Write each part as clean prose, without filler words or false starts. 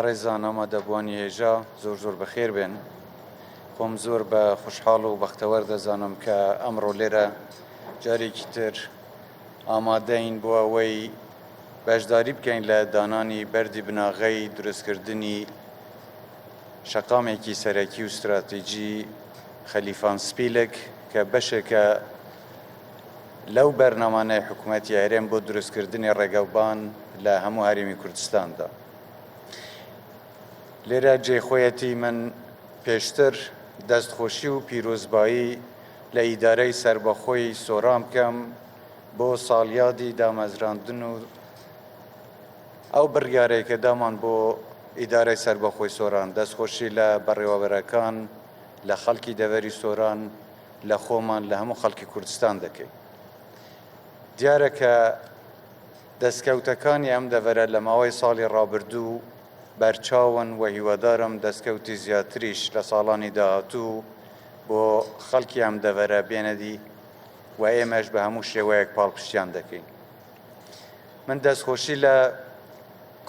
بەڕێزان ئامادەبوانی هێژا زۆر بەخێر بێن. خۆم زۆر بە خوشحاڵ و بەختەوەر دەزانم کە ئەمڕۆ لێرە جارێکی تر ئامادەین بۆ ئەوەی بەشداری بکەین لە دانانی بەردی بناغەی دروستکردنی شەقامێکی سەرەکی و استراتیجی خەلیفان سپیلک کە بەشێکە لەو بەرنامانەی حکوومەتی هەرێم بۆ دروستکردنی ڕێگەوبان لە هەموو هەرێمی کوردستاندا. لێرە جێخۆیەتی من پێشتر دەستخۆشی و پیرۆزبایی لە ئیدارەی سربەخۆی سۆران بکەم بۆ ساڵیادی دامەزراندن و ئەو بڕیارێکە دامان بۆ ئیدارەی سربەخۆی سۆران، دەستخۆشی لە بەڕێوەبەرەکان، لە خەڵکی دەڤەری سۆران، لە خۆمان، لە هەموو خەڵکی کوردستان دەکەین. دیارە کە دەستکەوتەکانی ئەم دەڤەرە لە ماوەی ساڵی ڕابردوو بەرچاون و هیوادارم دەستکەوتی زیاتریش لە ساڵانی داهاتوو بۆ خەڵکی ئەم دەڤەرە بێنەدی و ئێمەش بە هەموو شێوەیەک پاڵپشتیان دەکەین. من دەستخۆشی لە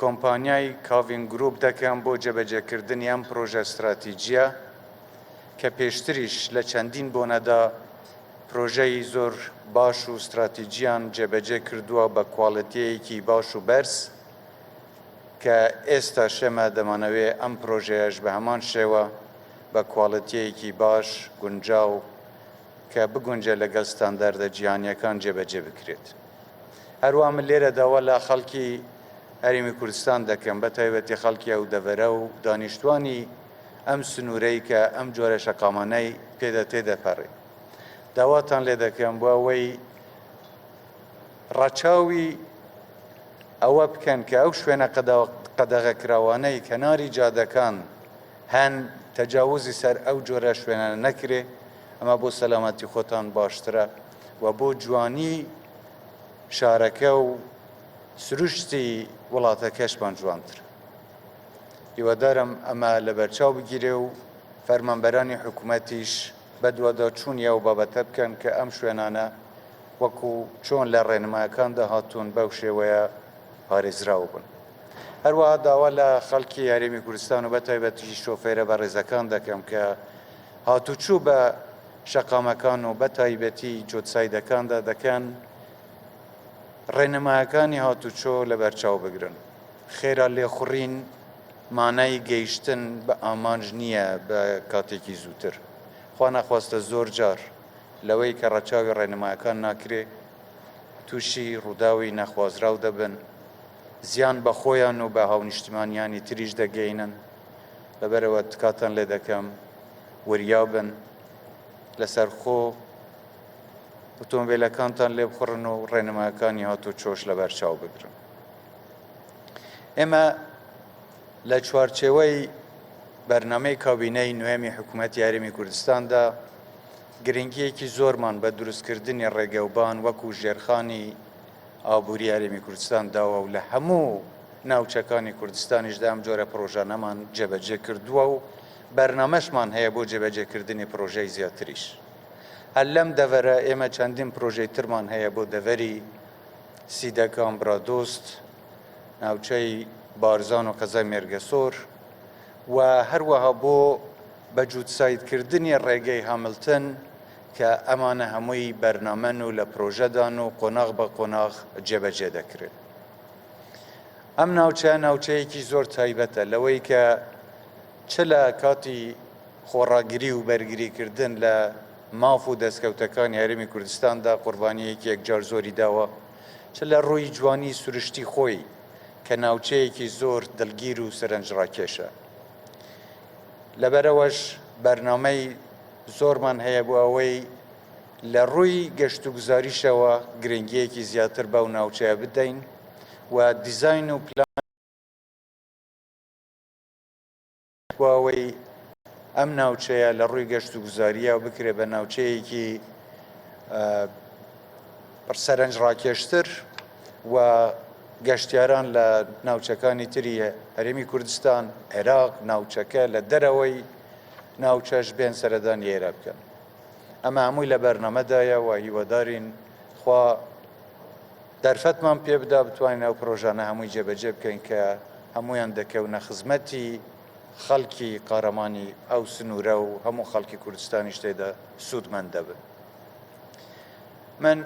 کۆمپانیای کاڤین گروپ دەکەم بۆ جێبەجێکردنی ئەم پرۆژە استراتیجیە کە پێشتریش لە چەندین بۆنەدا پرۆژەی زۆر باش و استراتیجیان جێبەجێ کردووە بە کواڵیتیەیەکی باش و بەرز کە ئێستا شێمە دەمانەوێ ئەم پرۆژەیەش بە هەمان شێوە بە کواڵیتیەیەکی باش گونجاو کە بگونجە لەگەڵ ستانداردە جیهانیەکان جێبەجێ بکرێت. هەروە من لێرە داوا لە خەڵکی هەرێمی کوردستان دەکەم، بە تایبەتی خەڵکی ئەو دەڤەرە و دانیشتوانی ئەم سنوورەی کە ئەم جۆرە شەقامانەی تێدەپەڕێ. داواتان لێ دەکەم بۆ ئەوەی ڕەچاوی ئەوە بکەن کە ئەو شوێنە قەدەغەکراوانەی کەناری جادەکان هەن تەجاوزی سەر ئەو جۆرە شوێنە نەکرێ، ئەمە بۆ سەلامەتی خۆتان باشترە و بۆ جوانی شارەکە و سروشتی وڵاتەکەشمان جوانتر. هیوادارم ئەمە لە بەرچاو بگیرێ و فەرمانبەرانی حکوومەتیش بەدوەدا چوونیە و بابەتە بکەن کە ئەم شوێنانە وەکو چۆن لە ڕێنمایەکاندا هاتوون بەو شێوەیە پارێزراوە بوون. هەروەها داوا لە خەڵکی هەرێمی کوردستان و بەتایبەتی شۆفێرە بە ڕێزەکان دەکەم کە هاتوچوو بە شەقامەکان و بەتایبەتی جۆتسایدەکاندا دەکەن ڕێنمایەکانی هاتوچۆ لە بەرچاو بگرن. خێرا لێخوڕین مانای گەیشتن بە ئامانج نییە بە کاتێکی زووتر. خوا نەخواستە زۆر جار لەوەی کە ڕەچاوی ڕێنمایەکان ناکرێ تووشی ڕووداوی نەخوازراو دەبن، زیان بە خۆیان و بە هاونیشتمانیانی تریش دەگەینن. لەبەرەوە تکاتان لێ دەکەم وریابن لەسەر خۆ ئۆتۆمبیلەکانتان لێ بخڕن و ڕێنمایەکانی هاتوچۆش لە بەرچاو بگرن. ئێمە لە چوارچێوەی بەرنامەی کابینەی نوێمی حکوومەتی هەرێمی کوردستاندا گرنگیەکی زۆرمان بە دروستکردنی ڕێگەوبان وەکو ژێرخانی ئابووری هەرێمی کوردستان داوە و لە هەموو ناوچەکانی کوردستانیشدا ئەم جۆرە پرۆژانەمان جێبەجێ کردووە و بەرنامەشمان هەیە بۆ جێبەجێکردنی پرۆژەی زیاتریش. هەر لەم دەڤەرە ئێمە چەندین پرۆژەی ترمان هەیە بۆ دەڤەری سیدەکان برادۆست، ناوچەی بارزان و قەزای مێرگەسۆر و هەروەها بۆ بە جووتسایدکردنی ڕێگەی هەمڵتن کە ئەمانە هەمووی بەرنامەن و لە پرۆژەدان و قۆناغ بە قۆناغ جێبەجێ دەکرێت. ئەم ناوچەیەکی زۆر تایبەتە لەوەی کە چ لە کاتی خۆڕاگیری و بەرگریکردن لە ماف و دەستکەوتەکانی هەرێمی کوردستاندا قوربانیەکی یەکجار زۆری داوە، چ لە ڕووی جوانی سروشتی خۆی کە ناوچەیەکی زۆر دڵگیر و سەرنجڕاکێشە. لەبەرەوەش بەرنامەی زۆرمان هەیە بۆ ئەوەی لە ڕووی گەشت و گوزاریشەوە گرنگیەکی زیاتر بەو ناوچەیە بدەین و دیزاین و پلان بۆ ئەوەی ئەم ناوچەیە لە ڕووی گەشت و گوزاریە و بکرێ بە ناوچەیەکی سەرنجڕاکێشتر و گەشتیاران لە ناوچەکانی تری هەرێمی کوردستان، عێراق، ناوچەکە لە دەرەوەی ناوچەش بێن سەردانی ئێرە بکەن. ئەمە هەمووی لە بەرنامەدایە و هیوادارین خوا دەرفەتمان پێ بدا بتوانین ئەو پرۆژانە هەمووی جێبەجێ بکەین کە هەمویان دەکەونە خزمەتی خەڵکی قارەمانی ئەو سنوورە و هەموو خەڵکی کوردستانیش تێدا سوودمەند دەبن. من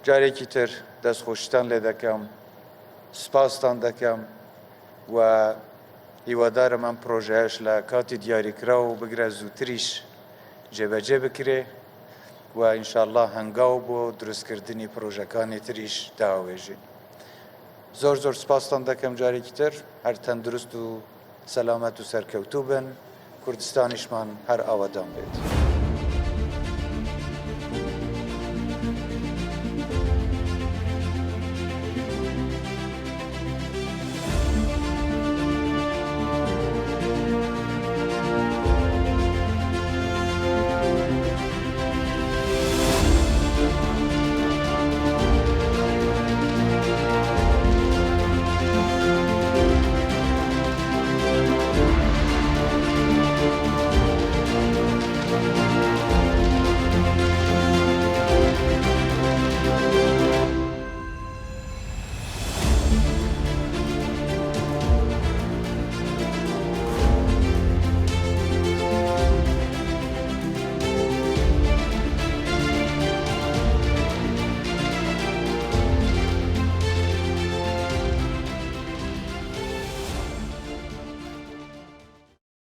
جارێکی تر دەستخۆشتان لێ دەکەم، سپاستان دەکەم و هیوادارم ئەم پرۆژەیەش لە کاتی دیاریکرا و بگرە زووتریش جێبەجێ بکرێ و ئینشاءالله هەنگاو بۆ دروستکردنی پرۆژەکانی تریش داوێژین. زۆر زۆر سپاستان دەکەم جارێکی تر، هەر تەندروست و سەلامەت و سەرکەوتوو بن، کوردستانیشمان هەر ئاوادان بێت.